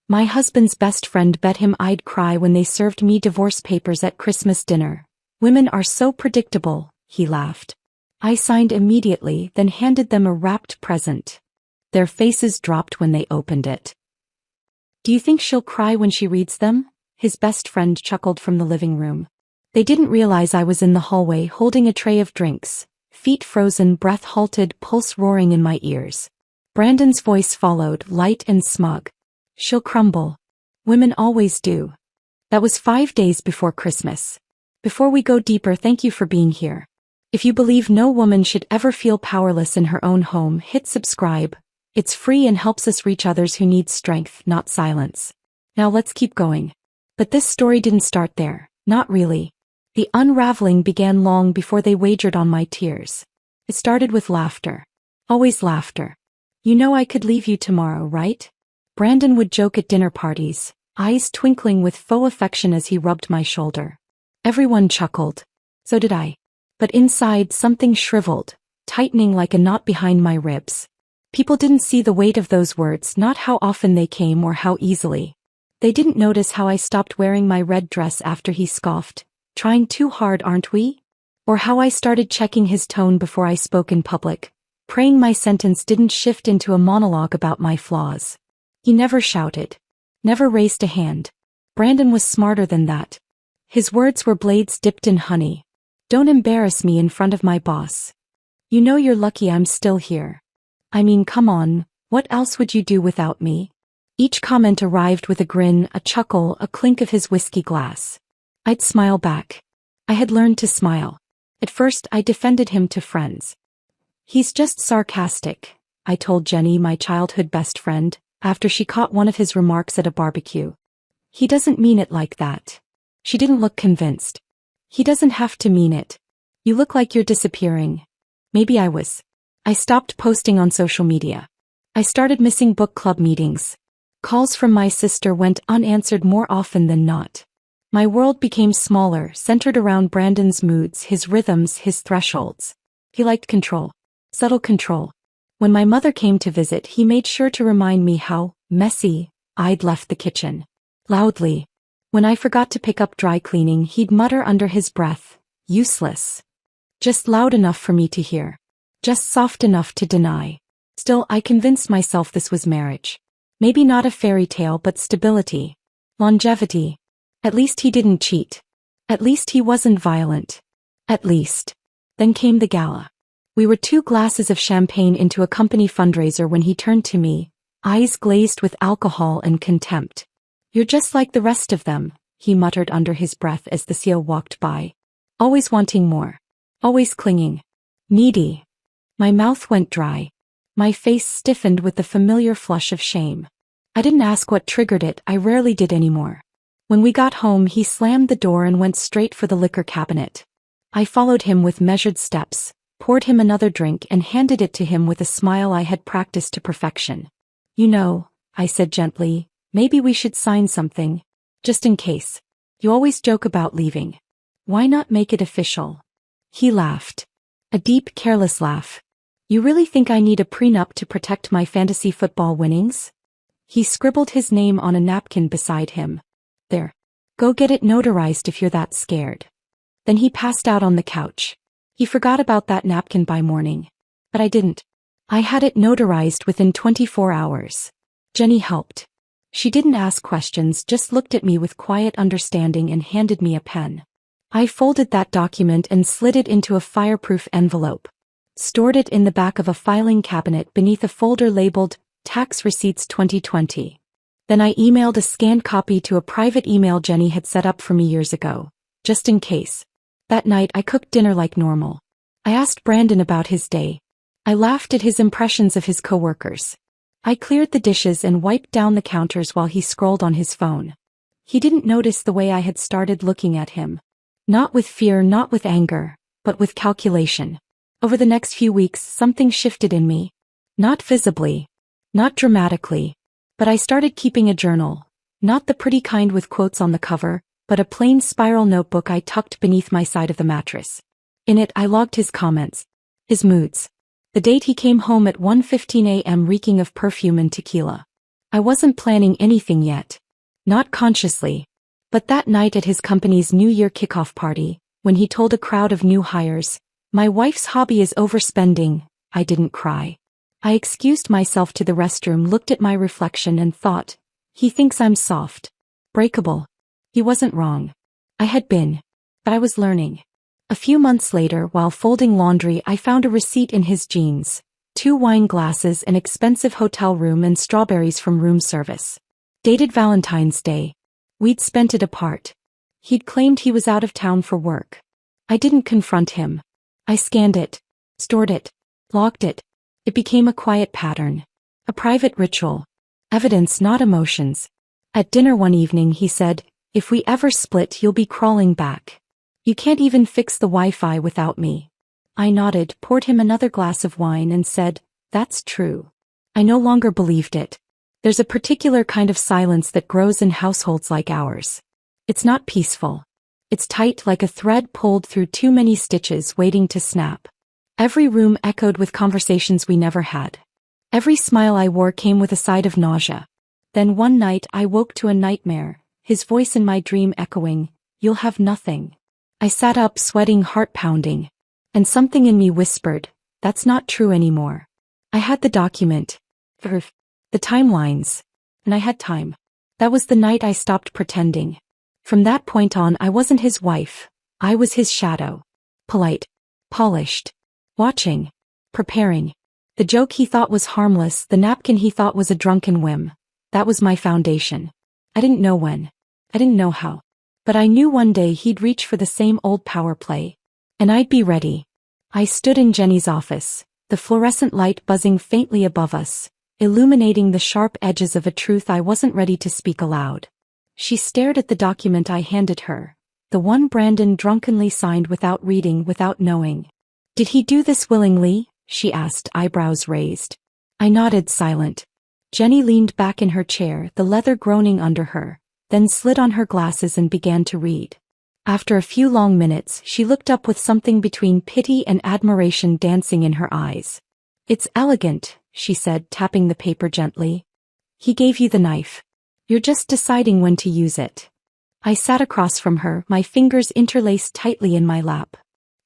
My husband's best friend bet him I'd cry when they served me divorce papers at Christmas dinner. Women are so predictable, he laughed. I signed immediately, then handed them a wrapped present. Their faces dropped when they opened it. Do you think she'll cry when she reads them? His best friend chuckled from the living room. They didn't realize I was in the hallway holding a tray of drinks, feet frozen, breath halted, pulse roaring in my ears. Brandon's voice followed, light and smug. She'll crumble. Women always do. That was 5 days before Christmas. Before we go deeper, thank you for being here. If you believe no woman should ever feel powerless in her own home, hit subscribe. It's free and helps us reach others who need strength, not silence. Now let's keep going. But this story didn't start there, not really. The unraveling began long before they wagered on my tears. It started with laughter. Always laughter. You know I could leave you tomorrow, right? Brandon would joke at dinner parties, eyes twinkling with faux affection as he rubbed my shoulder. Everyone chuckled. So did I. But inside something shriveled, tightening like a knot behind my ribs. People didn't see the weight of those words, not how often they came or how easily. They didn't notice how I stopped wearing my red dress after he scoffed, trying too hard, aren't we? Or how I started checking his tone before I spoke in public, praying my sentence didn't shift into a monologue about my flaws. He never shouted. Never raised a hand. Brandon was smarter than that. His words were blades dipped in honey. Don't embarrass me in front of my boss. You know you're lucky I'm still here. I mean, come on, what else would you do without me? Each comment arrived with a grin, a chuckle, a clink of his whiskey glass. I'd smile back. I had learned to smile. At first I defended him to friends. He's just sarcastic, I told Jenny, my childhood best friend, after she caught one of his remarks at a barbecue. He doesn't mean it like that. She didn't look convinced. He doesn't have to mean it. You look like you're disappearing. Maybe I was. I stopped posting on social media. I started missing book club meetings. Calls from my sister went unanswered more often than not. My world became smaller, centered around Brandon's moods, his rhythms, his thresholds. He liked control. Subtle control. When my mother came to visit, he made sure to remind me how messy I'd left the kitchen. Loudly. When I forgot to pick up dry cleaning, he'd mutter under his breath, useless. Just loud enough for me to hear. Just soft enough to deny. Still, I convinced myself this was marriage. Maybe not a fairy tale, but stability. Longevity. At least he didn't cheat. At least he wasn't violent. At least. Then came the gala. We were 2 glasses of champagne into a company fundraiser when he turned to me, eyes glazed with alcohol and contempt. You're just like the rest of them, he muttered under his breath as the CEO walked by. Always wanting more. Always clinging. Needy. My mouth went dry. My face stiffened with the familiar flush of shame. I didn't ask what triggered it, I rarely did anymore. When we got home, he slammed the door and went straight for the liquor cabinet. I followed him with measured steps, poured him another drink and handed it to him with a smile I had practiced to perfection. You know, I said gently, maybe we should sign something. Just in case. You always joke about leaving. Why not make it official? He laughed. A deep, careless laugh. You really think I need a prenup to protect my fantasy football winnings? He scribbled his name on a napkin beside him. There. Go get it notarized if you're that scared. Then he passed out on the couch. He forgot about that napkin by morning. But I didn't. I had it notarized within 24 hours. Jenny helped. She didn't ask questions, just looked at me with quiet understanding and handed me a pen. I folded that document and slid it into a fireproof envelope. Stored it in the back of a filing cabinet beneath a folder labeled Tax Receipts 2020. Then I emailed a scanned copy to a private email Jenny had set up for me years ago, just in case. That night I cooked dinner like normal. I asked Brandon about his day. I laughed at his impressions of his coworkers. I cleared the dishes and wiped down the counters while he scrolled on his phone. He didn't notice the way I had started looking at him. Not with fear, not with anger, but with calculation. Over the next few weeks, something shifted in me. Not visibly. Not dramatically. But I started keeping a journal. Not the pretty kind with quotes on the cover, but a plain spiral notebook I tucked beneath my side of the mattress. In it I logged his comments. His moods. The date he came home at 1:15 a.m. reeking of perfume and tequila. I wasn't planning anything yet. Not consciously. But that night at his company's New Year kickoff party, when he told a crowd of new hires, "My wife's hobby is overspending," I didn't cry. I excused myself to the restroom, looked at my reflection and thought, he thinks I'm soft. Breakable. He wasn't wrong. I had been. But I was learning. A few months later, while folding laundry, I found a receipt in his jeans. 2 wine glasses, an expensive hotel room, and strawberries from room service. Dated Valentine's Day. We'd spent it apart. He'd claimed he was out of town for work. I didn't confront him. I scanned it, stored it, locked it. It became a quiet pattern. A private ritual. Evidence, not emotions. At dinner one evening he said, "If we ever split, you'll be crawling back. You can't even fix the Wi-Fi without me." I nodded, poured him another glass of wine and said, "That's true." I no longer believed it. There's a particular kind of silence that grows in households like ours. It's not peaceful. It's tight, like a thread pulled through too many stitches waiting to snap. Every room echoed with conversations we never had. Every smile I wore came with a side of nausea. Then one night I woke to a nightmare, his voice in my dream echoing, "You'll have nothing." I sat up, sweating, heart pounding. And something in me whispered, "That's not true anymore." I had the document. The timelines. And I had time. That was the night I stopped pretending. From that point on, I wasn't his wife. I was his shadow. Polite. Polished. Watching. Preparing. The joke he thought was harmless, the napkin he thought was a drunken whim. That was my foundation. I didn't know when. I didn't know how. But I knew one day he'd reach for the same old power play. And I'd be ready. I stood in Jenny's office, the fluorescent light buzzing faintly above us, illuminating the sharp edges of a truth I wasn't ready to speak aloud. She stared at the document I handed her, the one Brandon drunkenly signed without reading, without knowing. "Did he do this willingly?" she asked, eyebrows raised. I nodded, silent. Jenny leaned back in her chair, the leather groaning under her, then slid on her glasses and began to read. After a few long minutes, she looked up with something between pity and admiration dancing in her eyes. "It's elegant," she said, tapping the paper gently. "He gave you the knife. You're just deciding when to use it." I sat across from her, my fingers interlaced tightly in my lap.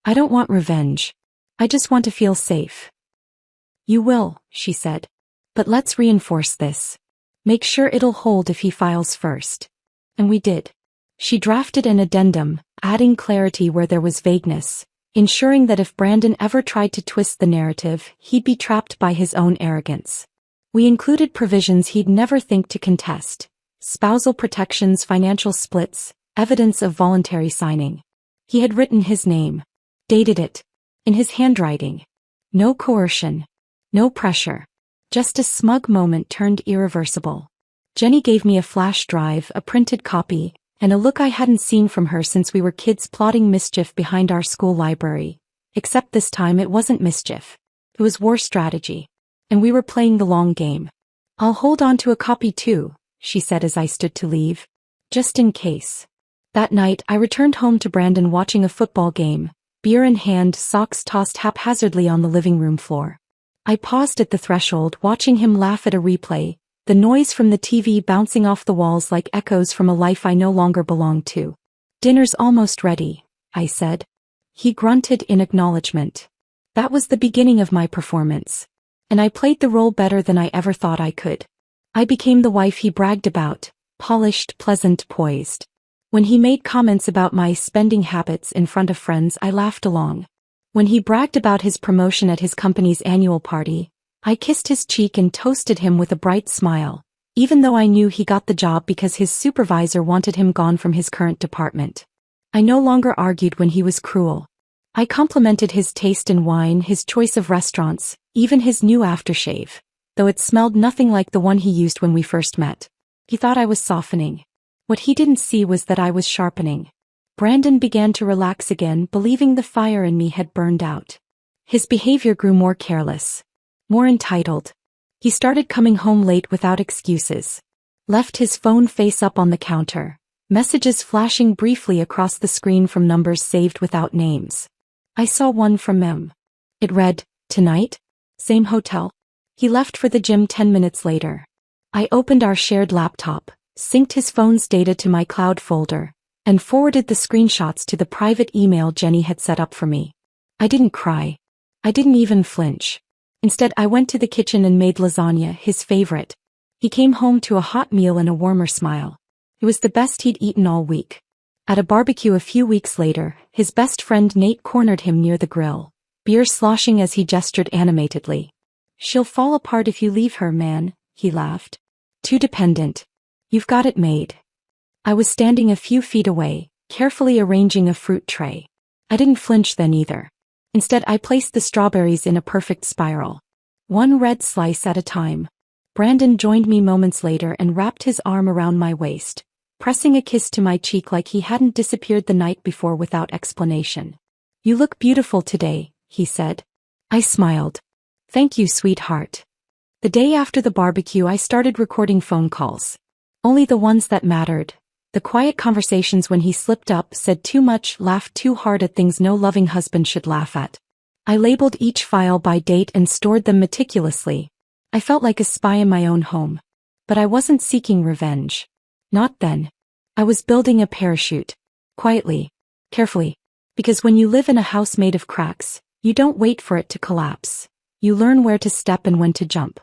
"I don't want revenge. I just want to feel safe." "You will," she said. "But let's reinforce this. Make sure it'll hold if he files first." And we did. She drafted an addendum, adding clarity where there was vagueness, ensuring that if Brandon ever tried to twist the narrative, he'd be trapped by his own arrogance. We included provisions he'd never think to contest: spousal protections, financial splits, evidence of voluntary signing. He had written his name. Dated it. In his handwriting. No coercion. No pressure. Just a smug moment turned irreversible. Jenny gave me a flash drive, a printed copy, and a look I hadn't seen from her since we were kids plotting mischief behind our school library. Except this time it wasn't mischief. It was war strategy. And we were playing the long game. "I'll hold on to a copy too," she said as I stood to leave. "Just in case." That night I returned home to Brandon watching a football game, beer in hand, socks tossed haphazardly on the living room floor. I paused at the threshold, watching him laugh at a replay, the noise from the TV bouncing off the walls like echoes from a life I no longer belonged to. "Dinner's almost ready," I said. He grunted in acknowledgement. That was the beginning of my performance. And I played the role better than I ever thought I could. I became the wife he bragged about, polished, pleasant, poised. When he made comments about my spending habits in front of friends, I laughed along. When he bragged about his promotion at his company's annual party, I kissed his cheek and toasted him with a bright smile, even though I knew he got the job because his supervisor wanted him gone from his current department. I no longer argued when he was cruel. I complimented his taste in wine, his choice of restaurants, even his new aftershave, though it smelled nothing like the one he used when we first met. He thought I was softening. What he didn't see was that I was sharpening. Brandon began to relax again, believing the fire in me had burned out. His behavior grew more careless. More entitled. He started coming home late without excuses. Left his phone face up on the counter, messages flashing briefly across the screen from numbers saved without names. I saw one from Mem. It read, "Tonight? Same hotel?" He left for the gym 10 minutes later. I opened our shared laptop, synced his phone's data to my cloud folder, and forwarded the screenshots to the private email Jenny had set up for me. I didn't cry. I didn't even flinch. Instead, I went to the kitchen and made lasagna, his favorite. He came home to a hot meal and a warmer smile. It was the best he'd eaten all week. At a barbecue a few weeks later, his best friend Nate cornered him near the grill, beer sloshing as he gestured animatedly. "She'll fall apart if you leave her, man," he laughed. "Too dependent. You've got it made." I was standing a few feet away, carefully arranging a fruit tray. I didn't flinch then either. Instead, I placed the strawberries in a perfect spiral, one red slice at a time. Brandon joined me moments later and wrapped his arm around my waist, pressing a kiss to my cheek like he hadn't disappeared the night before without explanation. "You look beautiful today," he said. I smiled. "Thank you, sweetheart." The day after the barbecue, I started recording phone calls. Only the ones that mattered. The quiet conversations when he slipped up, said too much, laughed too hard at things no loving husband should laugh at. I labeled each file by date and stored them meticulously. I felt like a spy in my own home. But I wasn't seeking revenge. Not then. I was building a parachute. Quietly. Carefully. Because when you live in a house made of cracks, you don't wait for it to collapse. You learn where to step and when to jump.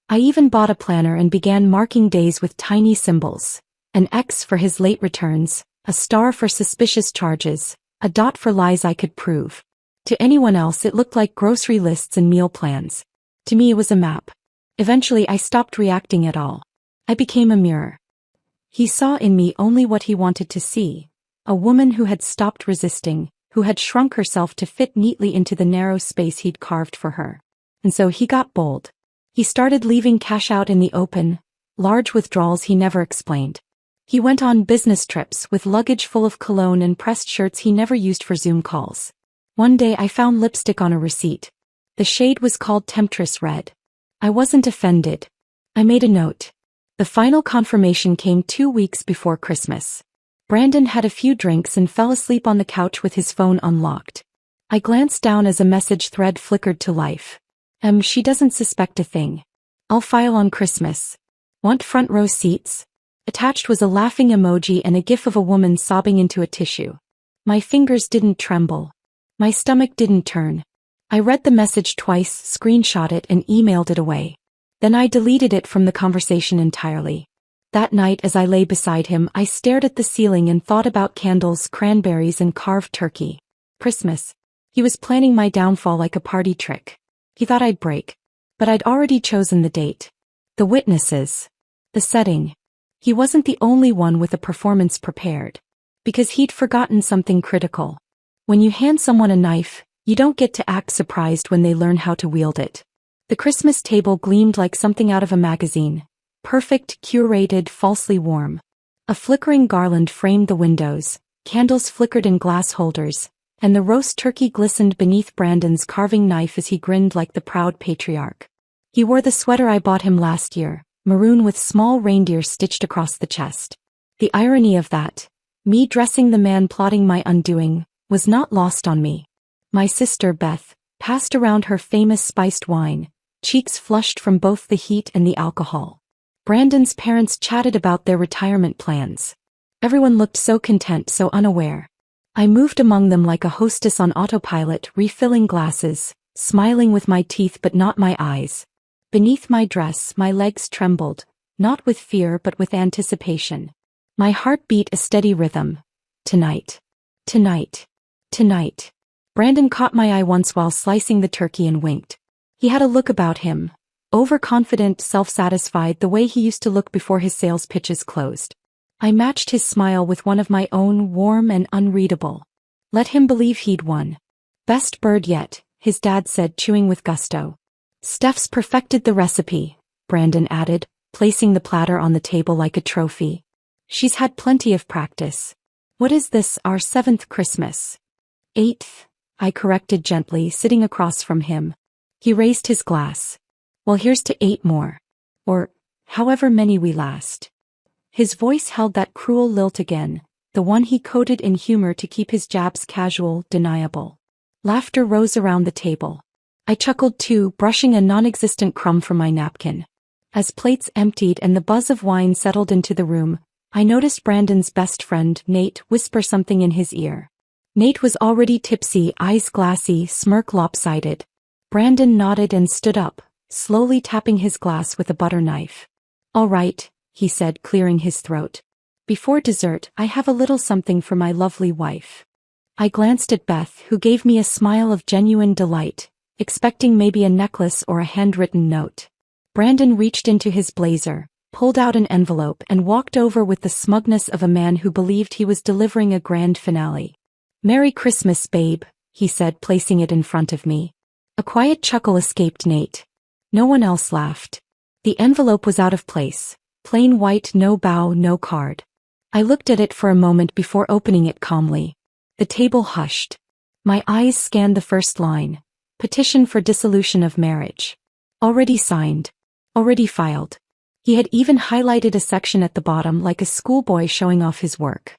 I even bought a planner and began marking days with tiny symbols. An X for his late returns, a star for suspicious charges, a dot for lies I could prove. To anyone else it looked like grocery lists and meal plans. To me it was a map. Eventually I stopped reacting at all. I became a mirror. He saw in me only what he wanted to see. A woman who had stopped resisting, who had shrunk herself to fit neatly into the narrow space he'd carved for her. And so he got bold. He started leaving cash out in the open, large withdrawals he never explained. He went on business trips with luggage full of cologne and pressed shirts he never used for Zoom calls. One day I found lipstick on a receipt. The shade was called Temptress Red. I wasn't offended. I made a note. The final confirmation came 2 weeks before Christmas. Brandon had a few drinks and fell asleep on the couch with his phone unlocked. I glanced down as a message thread flickered to life. She doesn't suspect a thing. I'll file on Christmas. Want front row seats? Attached was a laughing emoji and a gif of a woman sobbing into a tissue. My fingers didn't tremble. My stomach didn't turn. I read the message twice, screenshot it and emailed it away. Then I deleted it from the conversation entirely. That night as I lay beside him, I stared at the ceiling and thought about candles, cranberries and carved turkey. Christmas. He was planning my downfall like a party trick. He thought I'd break. But I'd already chosen the date. The witnesses. The setting. He wasn't the only one with a performance prepared. Because he'd forgotten something critical. When you hand someone a knife, you don't get to act surprised when they learn how to wield it. The Christmas table gleamed like something out of a magazine. Perfect, curated, falsely warm. A flickering garland framed the windows, candles flickered in glass holders, and the roast turkey glistened beneath Brandon's carving knife as he grinned like the proud patriarch. He wore the sweater I bought him last year, maroon with small reindeer stitched across the chest. The irony of that, me dressing the man plotting my undoing, was not lost on me. My sister Beth passed around her famous spiced wine, cheeks flushed from both the heat and the alcohol. Brandon's parents chatted about their retirement plans. Everyone looked so content, so unaware. I moved among them like a hostess on autopilot, refilling glasses, smiling with my teeth but not my eyes. Beneath my dress, my legs trembled, not with fear but with anticipation. My heart beat a steady rhythm. Tonight. Tonight. Tonight. Brandon caught my eye once while slicing the turkey and winked. He had a look about him. Overconfident, self-satisfied, the way he used to look before his sales pitches closed. I matched his smile with one of my own, warm and unreadable. Let him believe he'd won. Best bird yet, his dad said, chewing with gusto. Steph's perfected the recipe, Brandon added, placing the platter on the table like a trophy. She's had plenty of practice. What is this, our 7th Christmas? 8th, I corrected gently, sitting across from him. He raised his glass. Well, here's to 8 more. Or, however many we last. His voice held that cruel lilt again, the one he coded in humor to keep his jabs casual, deniable. Laughter rose around the table. I chuckled too, brushing a non-existent crumb from my napkin. As plates emptied and the buzz of wine settled into the room, I noticed Brandon's best friend, Nate, whisper something in his ear. Nate was already tipsy, eyes glassy, smirk lopsided. Brandon nodded and stood up, slowly tapping his glass with a butter knife. "All right," he said, clearing his throat. "Before dessert, I have a little something for my lovely wife." I glanced at Beth, who gave me a smile of genuine delight, expecting maybe a necklace or a handwritten note. Brandon reached into his blazer, pulled out an envelope and walked over with the smugness of a man who believed he was delivering a grand finale. "Merry Christmas, babe," he said, placing it in front of me. A quiet chuckle escaped Nate. No one else laughed. The envelope was out of place, plain white, no bow, no card. I looked at it for a moment before opening it calmly. The table hushed. My eyes scanned the first line. Petition for dissolution of marriage. Already signed. Already filed. He had even highlighted a section at the bottom like a schoolboy showing off his work.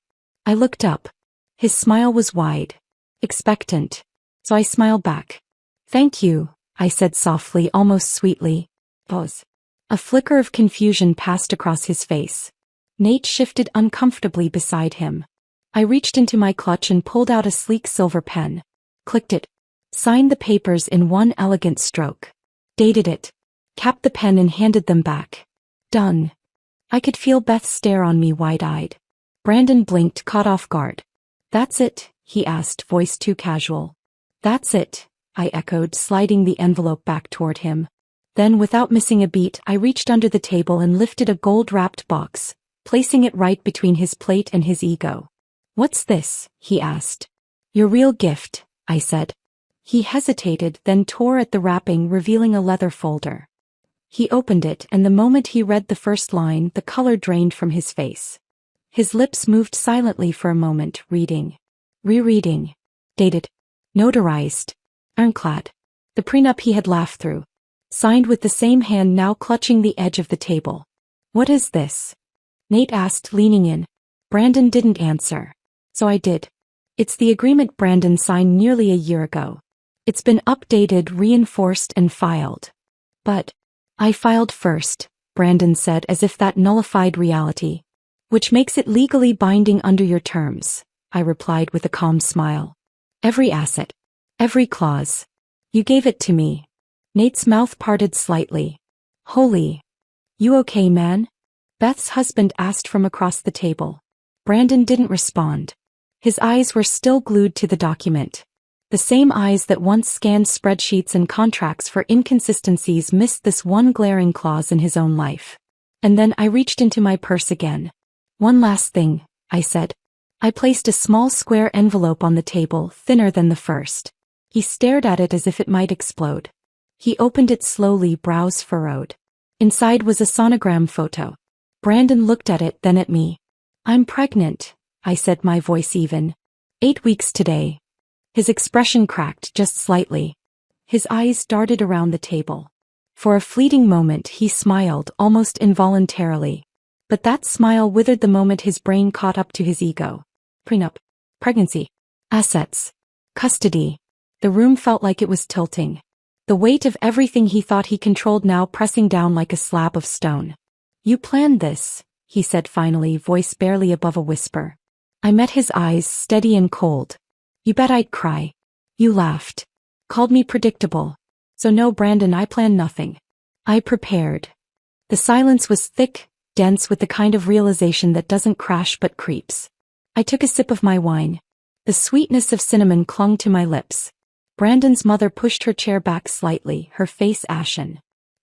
I looked up. His smile was wide. Expectant. So I smiled back. "Thank you," I said softly, almost sweetly. Pause. A flicker of confusion passed across his face. Nate shifted uncomfortably beside him. I reached into my clutch and pulled out a sleek silver pen. Clicked it. Signed the papers in one elegant stroke. Dated it. Capped the pen and handed them back. Done. I could feel Beth stare on me wide-eyed. Brandon blinked, caught off guard. "That's it?" he asked, voice too casual. "That's it," I echoed, sliding the envelope back toward him. Then, without missing a beat, I reached under the table and lifted a gold-wrapped box, placing it right between his plate and his ego. "What's this?" he asked. "Your real gift," I said. He hesitated, then tore at the wrapping, revealing a leather folder. He opened it, and the moment he read the first line, the color drained from his face. His lips moved silently for a moment, reading. Rereading. Dated. Notarized. Ironclad. The prenup he had laughed through. Signed with the same hand now clutching the edge of the table. "What is this?" Nate asked, leaning in. Brandon didn't answer. So I did. "It's the agreement Brandon signed nearly a year ago. It's been updated, reinforced, and filed." "But I filed first," Brandon said, as if that nullified reality. "Which makes it legally binding under your terms," I replied with a calm smile. "Every asset. Every clause. You gave it to me." Nate's mouth parted slightly. "Holy. You okay, man?" Beth's husband asked from across the table. Brandon didn't respond. His eyes were still glued to the document. The same eyes that once scanned spreadsheets and contracts for inconsistencies missed this one glaring clause in his own life. And then I reached into my purse again. "One last thing," I said. I placed a small square envelope on the table, thinner than the first. He stared at it as if it might explode. He opened it slowly, brows furrowed. Inside was a sonogram photo. Brandon looked at it, then at me. "I'm pregnant," I said, my voice even. 8 weeks today." His expression cracked just slightly. His eyes darted around the table. For a fleeting moment he smiled, almost involuntarily. But that smile withered the moment his brain caught up to his ego. Prenup. Pregnancy. Assets. Custody. The room felt like it was tilting. The weight of everything he thought he controlled now pressing down like a slab of stone. "You planned this," he said finally, voice barely above a whisper. I met his eyes, steady and cold. "You bet I'd cry." "You laughed. Called me predictable." "So no, Brandon, I planned nothing. I prepared." The silence was thick, dense with the kind of realization that doesn't crash but creeps. I took a sip of my wine. The sweetness of cinnamon clung to my lips. Brandon's mother pushed her chair back slightly, her face ashen.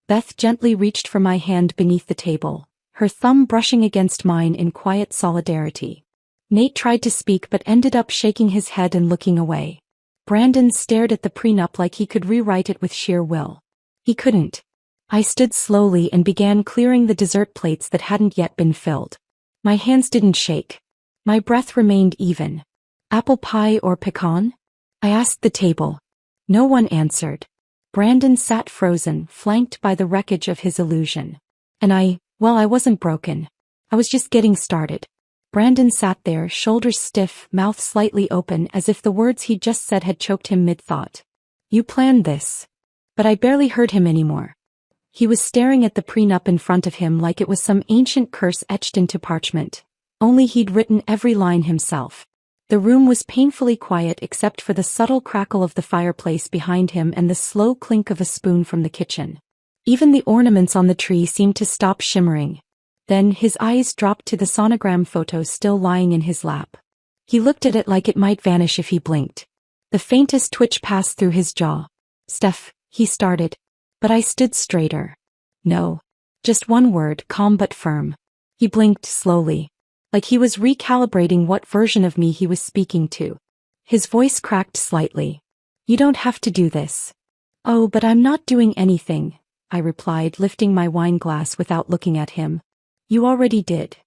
Beth gently reached for my hand beneath the table, her thumb brushing against mine in quiet solidarity. Nate tried to speak but ended up shaking his head and looking away. Brandon stared at the prenup like he could rewrite it with sheer will. He couldn't. I stood slowly and began clearing the dessert plates that hadn't yet been filled. My hands didn't shake. My breath remained even. "Apple pie or pecan?" I asked the table. No one answered. Brandon sat frozen, flanked by the wreckage of his illusion. And I wasn't broken. I was just getting started. Brandon sat there, shoulders stiff, mouth slightly open, as if the words he'd just said had choked him mid-thought. "You planned this." But I barely heard him anymore. He was staring at the prenup in front of him like it was some ancient curse etched into parchment. Only he'd written every line himself. The room was painfully quiet except for the subtle crackle of the fireplace behind him and the slow clink of a spoon from the kitchen. Even the ornaments on the tree seemed to stop shimmering. Then his eyes dropped to the sonogram photo still lying in his lap. He looked at it like it might vanish if he blinked. The faintest twitch passed through his jaw. "Steph," he started. But I stood straighter. "No." Just one word, calm but firm. He blinked slowly, like he was recalibrating what version of me he was speaking to. His voice cracked slightly. "You don't have to do this." "Oh, but I'm not doing anything," I replied, lifting my wine glass without looking at him. "You already did."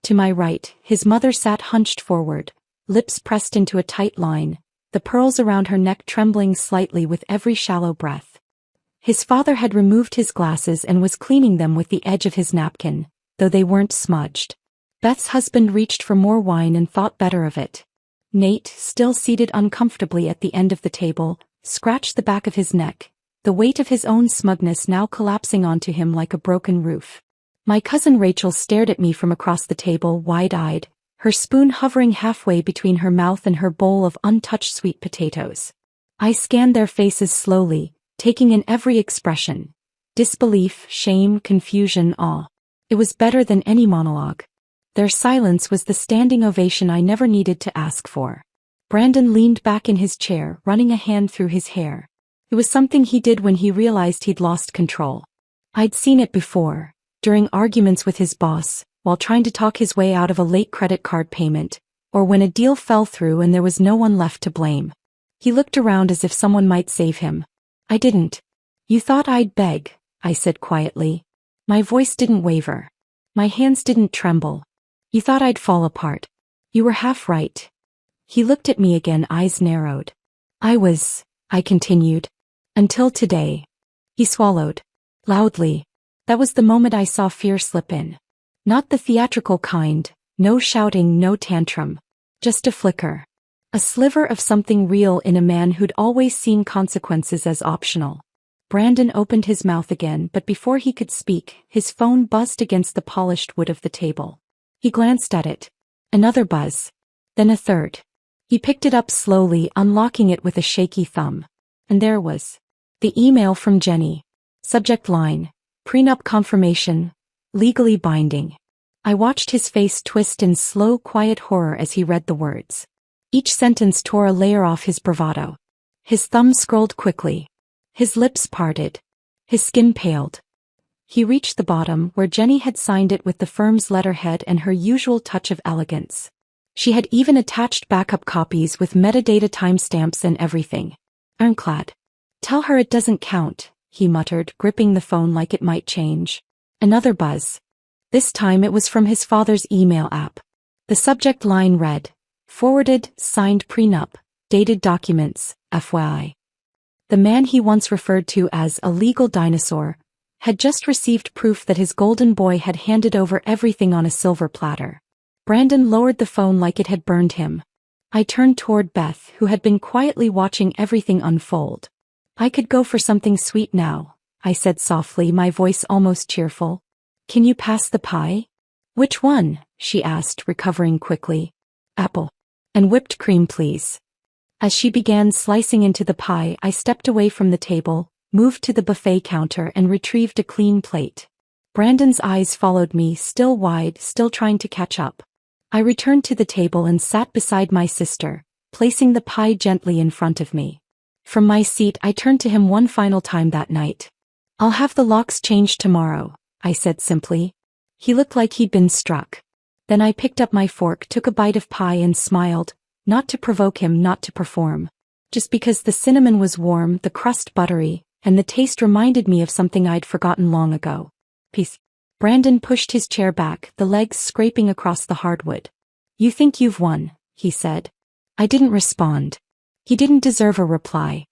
To my right, his mother sat hunched forward, lips pressed into a tight line, the pearls around her neck trembling slightly with every shallow breath. His father had removed his glasses and was cleaning them with the edge of his napkin, though they weren't smudged. Beth's husband reached for more wine and thought better of it. Nate, still seated uncomfortably at the end of the table, scratched the back of his neck, the weight of his own smugness now collapsing onto him like a broken roof. My cousin Rachel stared at me from across the table, wide-eyed, her spoon hovering halfway between her mouth and her bowl of untouched sweet potatoes. I scanned their faces slowly, taking in every expression. Disbelief, shame, confusion, awe. It was better than any monologue. Their silence was the standing ovation I never needed to ask for. Brandon leaned back in his chair, running a hand through his hair. It was something he did when he realized he'd lost control. I'd seen it before, during arguments with his boss, while trying to talk his way out of a late credit card payment, or when a deal fell through and there was no one left to blame. He looked around as if someone might save him. "I didn't." "You thought I'd beg," I said quietly. My voice didn't waver. My hands didn't tremble. "You thought I'd fall apart. You were half right." He looked at me again, eyes narrowed. I continued. "Until today." He swallowed. Loudly. That was the moment I saw fear slip in. Not the theatrical kind, no shouting, no tantrum. Just a flicker. A sliver of something real in a man who'd always seen consequences as optional. Brandon opened his mouth again, but before he could speak, his phone buzzed against the polished wood of the table. He glanced at it. Another buzz. Then a third. He picked it up slowly, unlocking it with a shaky thumb. And there was the email from Jenny. Subject line: prenup confirmation, legally binding. I watched his face twist in slow, quiet horror as he read the words. Each sentence tore a layer off his bravado. His thumb scrolled quickly. His lips parted. His skin paled. He reached the bottom, where Jenny had signed it with the firm's letterhead and her usual touch of elegance. She had even attached backup copies with metadata timestamps and everything. Ironclad. "Tell her it doesn't count," he muttered, gripping the phone like it might change. Another buzz. This time it was from his father's email app. The subject line read, "Forwarded, signed prenup, dated documents, FYI." The man he once referred to as a legal dinosaur had just received proof that his golden boy had handed over everything on a silver platter. Brandon lowered the phone like it had burned him. I turned toward Beth, who had been quietly watching everything unfold. "I could go for something sweet now," I said softly, my voice almost cheerful. "Can you pass the pie?" "Which one?" she asked, recovering quickly. "Apple. And whipped cream, please." As she began slicing into the pie, I stepped away from the table, moved to the buffet counter and retrieved a clean plate. Brandon's eyes followed me, still wide, still trying to catch up. I returned to the table and sat beside my sister, placing the pie gently in front of me. From my seat I turned to him one final time that night. "I'll have the locks changed tomorrow," I said simply. He looked like he'd been struck. Then I picked up my fork, took a bite of pie and smiled, not to provoke him, not to perform. Just because the cinnamon was warm, the crust buttery, and the taste reminded me of something I'd forgotten long ago. "Peace." Brandon pushed his chair back, the legs scraping across the hardwood. "You think you've won," he said. I didn't respond. He didn't deserve a reply.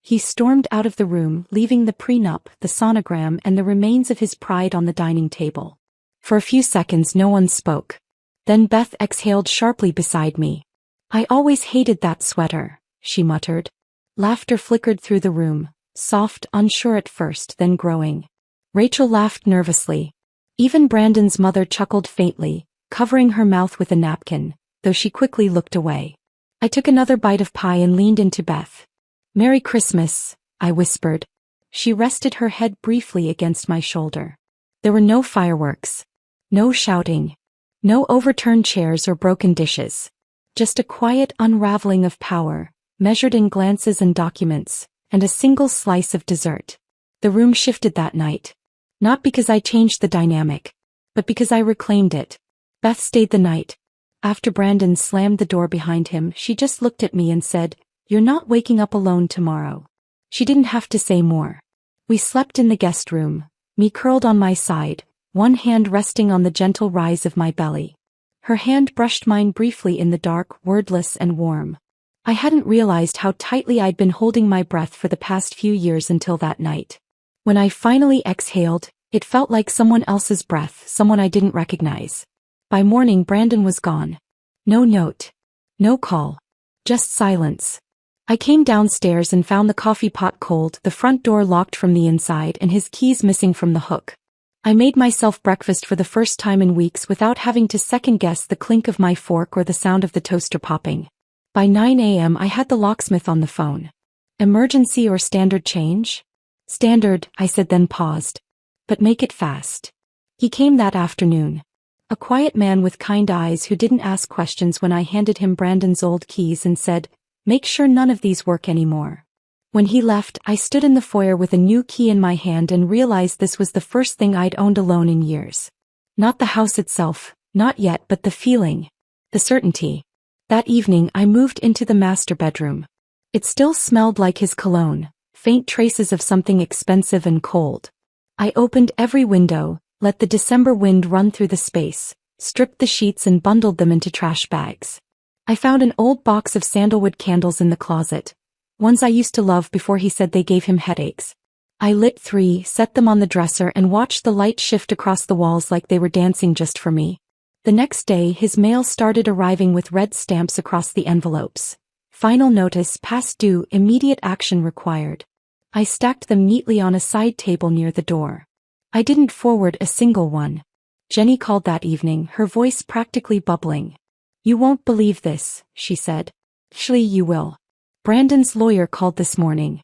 He stormed out of the room, leaving the prenup, the sonogram, and the remains of his pride on the dining table. For a few seconds no one spoke. Then Beth exhaled sharply beside me. "I always hated that sweater," she muttered. Laughter flickered through the room, soft, unsure at first, then growing. Rachel laughed nervously. Even Brandon's mother chuckled faintly, covering her mouth with a napkin, though she quickly looked away. I took another bite of pie and leaned into Beth. "Merry Christmas," I whispered. She rested her head briefly against my shoulder. There were no fireworks. No shouting. No overturned chairs or broken dishes. Just a quiet unraveling of power, measured in glances and documents, and a single slice of dessert. The room shifted that night. Not because I changed the dynamic, but because I reclaimed it. Beth stayed the night. After Brandon slammed the door behind him, she just looked at me and said, "You're not waking up alone tomorrow." She didn't have to say more. We slept in the guest room, me curled on my side, one hand resting on the gentle rise of my belly. Her hand brushed mine briefly in the dark, wordless and warm. I hadn't realized how tightly I'd been holding my breath for the past few years until that night. When I finally exhaled, it felt like someone else's breath, someone I didn't recognize. By morning, Brandon was gone. No note. No call. Just silence. I came downstairs and found the coffee pot cold, the front door locked from the inside, and his keys missing from the hook. I made myself breakfast for the first time in weeks without having to second-guess the clink of my fork or the sound of the toaster popping. By 9 a.m. I had the locksmith on the phone. "Emergency or standard change?" "Standard," I said, then paused. "But make it fast." He came that afternoon. A quiet man with kind eyes who didn't ask questions when I handed him Brandon's old keys and said, "Make sure none of these work anymore." When he left, I stood in the foyer with a new key in my hand and realized this was the first thing I'd owned alone in years. Not the house itself, not yet, but the feeling. The certainty. That evening I moved into the master bedroom. It still smelled like his cologne, faint traces of something expensive and cold. I opened every window, let the December wind run through the space, stripped the sheets and bundled them into trash bags. I found an old box of sandalwood candles in the closet, ones I used to love before he said they gave him headaches. I lit 3, set them on the dresser and watched the light shift across the walls like they were dancing just for me. The next day his mail started arriving with red stamps across the envelopes. Final notice, past due, immediate action required. I stacked them neatly on a side table near the door. I didn't forward a single one. Jenny called that evening, her voice practically bubbling. "You won't believe this," she said. "Actually, you will. Brandon's lawyer called this morning.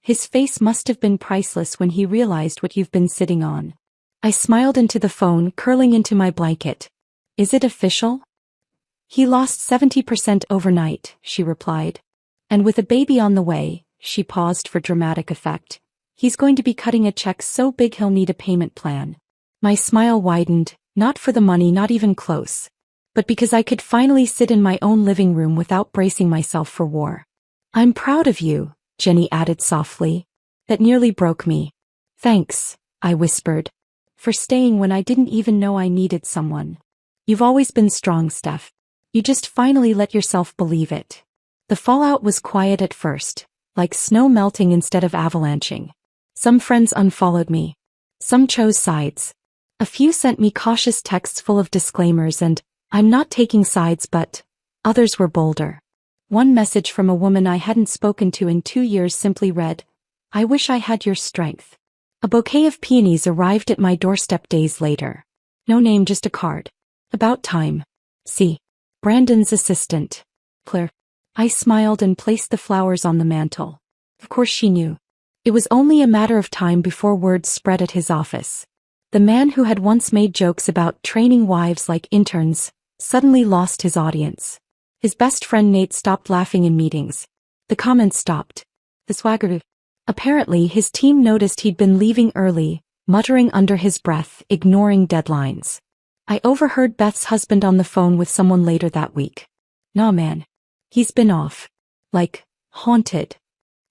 His face must have been priceless when he realized what you've been sitting on." I smiled into the phone, curling into my blanket. "Is it official?" "He lost 70% overnight," she replied. "And with a baby on the way," she paused for dramatic effect, "he's going to be cutting a check so big he'll need a payment plan." My smile widened, not for the money, not even close, but because I could finally sit in my own living room without bracing myself for war. "I'm proud of you," Jenny added softly. That nearly broke me. "Thanks," I whispered, "for staying when I didn't even know I needed someone. You've always been strong, Steph. You just finally let yourself believe it." The fallout was quiet at first, like snow melting instead of avalanching. Some friends unfollowed me. Some chose sides. A few sent me cautious texts full of disclaimers and, "I'm not taking sides," but others were bolder. One message from a woman I hadn't spoken to in 2 years simply read, "I wish I had your strength." A bouquet of peonies arrived at my doorstep days later. No name, just a card. "About time. C. Brandon's assistant. Claire." I smiled and placed the flowers on the mantel. Of course she knew. It was only a matter of time before word spread at his office. The man who had once made jokes about training wives like interns suddenly lost his audience. His best friend Nate stopped laughing in meetings. The comments stopped. The swagger. Apparently his team noticed he'd been leaving early, muttering under his breath, ignoring deadlines. I overheard Beth's husband on the phone with someone later that week. "Nah man. He's been off. Like, haunted.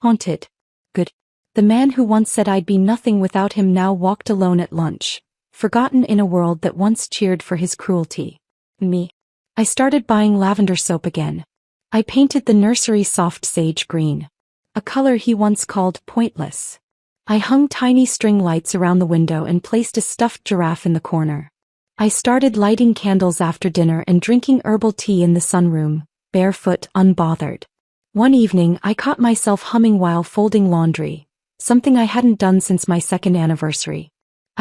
Haunted. Good." The man who once said I'd be nothing without him now walked alone at lunch, forgotten in a world that once cheered for his cruelty. Me. I started buying lavender soap again. I painted the nursery soft sage green, a color he once called pointless. I hung tiny string lights around the window and placed a stuffed giraffe in the corner. I started lighting candles after dinner and drinking herbal tea in the sunroom, barefoot, unbothered. One evening I caught myself humming while folding laundry, something I hadn't done since my second anniversary.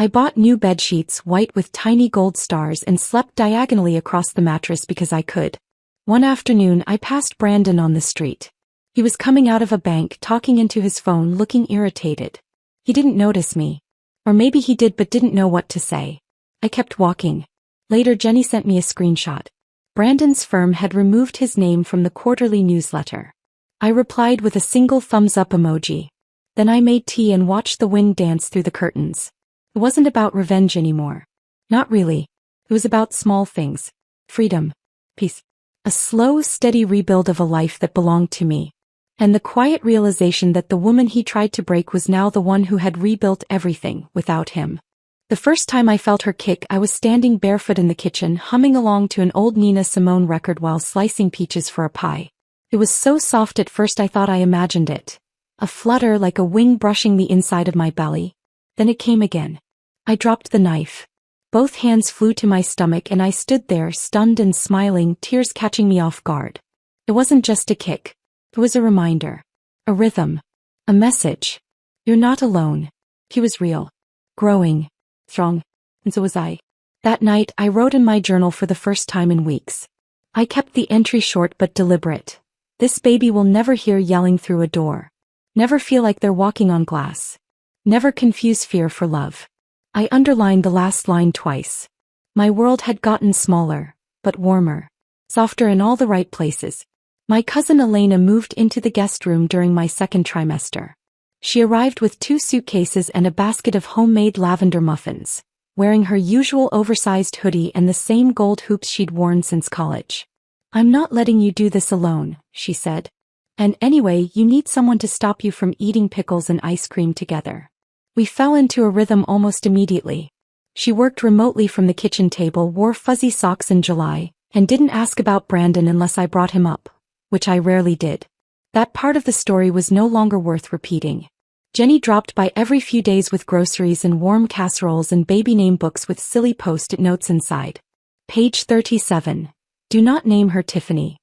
I bought new bedsheets, white with tiny gold stars, and slept diagonally across the mattress because I could. One afternoon I passed Brandon on the street. He was coming out of a bank, talking into his phone, looking irritated. He didn't notice me. Or maybe he did but didn't know what to say. I kept walking. Later Jenny sent me a screenshot. Brandon's firm had removed his name from the quarterly newsletter. I replied with a single thumbs up emoji. Then I made tea and watched the wind dance through the curtains. It wasn't about revenge anymore. Not really. It was about small things. Freedom. Peace. A slow, steady rebuild of a life that belonged to me. And the quiet realization that the woman he tried to break was now the one who had rebuilt everything without him. The first time I felt her kick, I was standing barefoot in the kitchen, humming along to an old Nina Simone record while slicing peaches for a pie. It was so soft at first I thought I imagined it. A flutter like a wing brushing the inside of my belly. Then it came again. I dropped the knife. Both hands flew to my stomach and I stood there, stunned and smiling, tears catching me off guard. It wasn't just a kick. It was a reminder. A rhythm. A message. You're not alone. He was real. Growing. Strong. And so was I. That night, I wrote in my journal for the first time in weeks. I kept the entry short but deliberate. This baby will never hear yelling through a door. Never feel like they're walking on glass. Never confuse fear for love. I underlined the last line twice. My world had gotten smaller, but warmer. Softer in all the right places. My cousin Elena moved into the guest room during my second trimester. She arrived with 2 suitcases and a basket of homemade lavender muffins, wearing her usual oversized hoodie and the same gold hoops she'd worn since college. "I'm not letting you do this alone," she said. "And anyway, you need someone to stop you from eating pickles and ice cream together." We fell into a rhythm almost immediately. She worked remotely from the kitchen table, wore fuzzy socks in July, and didn't ask about Brandon unless I brought him up, which I rarely did. That part of the story was no longer worth repeating. Jenny dropped by every few days with groceries and warm casseroles and baby name books with silly post-it notes inside. Page 37. Do not name her Tiffany.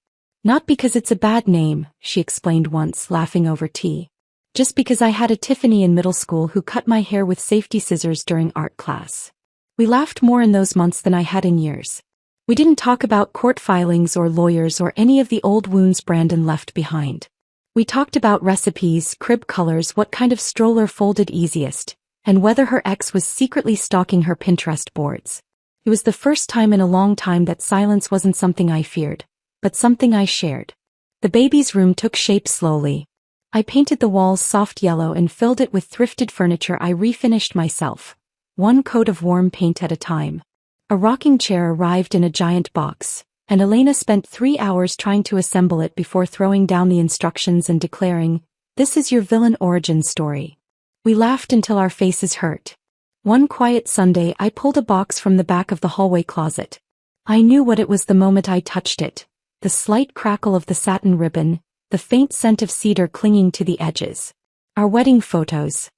Not because it's a bad name, she explained once, laughing over tea. Just because I had a Tiffany in middle school who cut my hair with safety scissors during art class. We laughed more in those months than I had in years. We didn't talk about court filings or lawyers or any of the old wounds Brandon left behind. We talked about recipes, crib colors, what kind of stroller folded easiest, and whether her ex was secretly stalking her Pinterest boards. It was the first time in a long time that silence wasn't something I feared, but something I shared. The baby's room took shape slowly. I painted the walls soft yellow and filled it with thrifted furniture I refinished myself, one coat of warm paint at a time. A rocking chair arrived in a giant box, and Elena spent 3 hours trying to assemble it before throwing down the instructions and declaring, "This is your villain origin story." We laughed until our faces hurt. One quiet Sunday I pulled a box from the back of the hallway closet. I knew what it was the moment I touched it. The slight crackle of the satin ribbon, the faint scent of cedar clinging to the edges. Our wedding photos.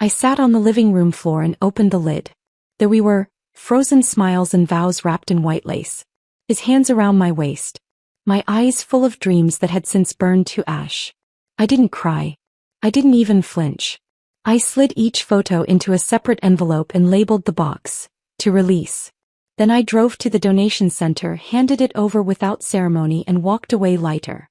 I sat on the living room floor and opened the lid. There we were, frozen smiles and vows wrapped in white lace. His hands around my waist. My eyes full of dreams that had since burned to ash. I didn't cry. I didn't even flinch. I slid each photo into a separate envelope and labeled the box, "To release." Then I drove to the donation center, handed it over without ceremony and walked away lighter.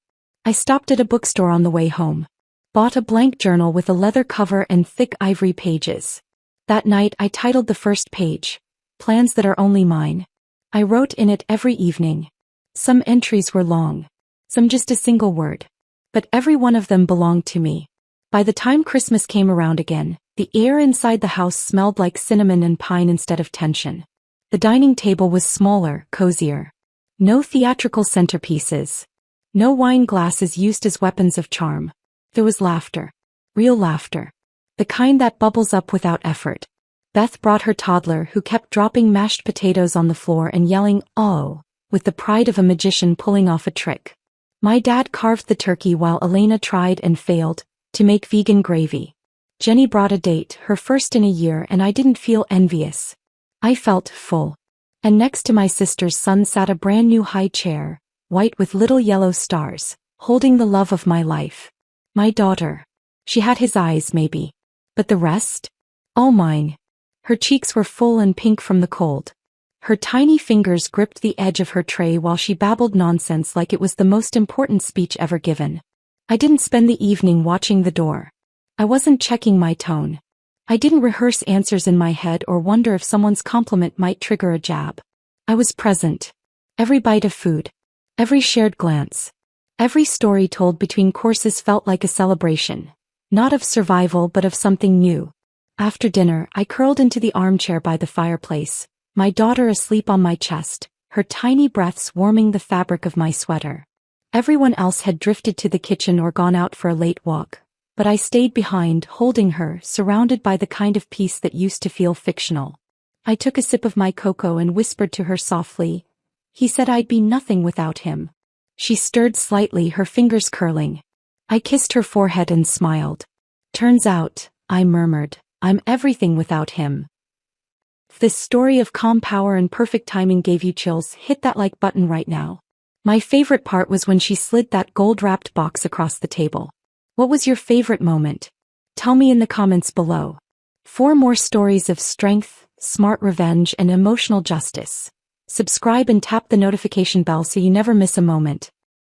I stopped at a bookstore on the way home. Bought a blank journal with a leather cover and thick ivory pages. That night I titled the first page, "Plans That Are Only Mine." I wrote in it every evening. Some entries were long. Some just a single word. But every one of them belonged to me. By the time Christmas came around again, the air inside the house smelled like cinnamon and pine instead of tension. The dining table was smaller, cozier. No theatrical centerpieces. No wine glasses used as weapons of charm. There was laughter. Real laughter. The kind that bubbles up without effort. Beth brought her toddler who kept dropping mashed potatoes on the floor and yelling, "Oh," with the pride of a magician pulling off a trick. My dad carved the turkey while Elena tried and failed to make vegan gravy. Jenny brought a date, her first in a year, and I didn't feel envious. I felt full. And next to my sister's son sat a brand new high chair, white with little yellow stars, holding the love of my life. My daughter. She had his eyes maybe. But the rest? All mine. Her cheeks were full and pink from the cold. Her tiny fingers gripped the edge of her tray while she babbled nonsense like it was the most important speech ever given. I didn't spend the evening watching the door. I wasn't checking my tone. I didn't rehearse answers in my head or wonder if someone's compliment might trigger a jab. I was present. Every bite of food. Every shared glance. Every story told between courses felt like a celebration. Not of survival but of something new. After dinner, I curled into the armchair by the fireplace, my daughter asleep on my chest, her tiny breaths warming the fabric of my sweater. Everyone else had drifted to the kitchen or gone out for a late walk, but I stayed behind, holding her, surrounded by the kind of peace that used to feel fictional. I took a sip of my cocoa and whispered to her softly, "He said I'd be nothing without him." She stirred slightly, her fingers curling. I kissed her forehead and smiled. "Turns out," I murmured, "I'm everything without him." If this story of calm power and perfect timing gave you chills, hit that like button right now. My favorite part was when she slid that gold-wrapped box across the table. What was your favorite moment? Tell me in the comments below. For more stories of strength, smart revenge, and emotional justice, subscribe and tap the notification bell so you never miss a moment.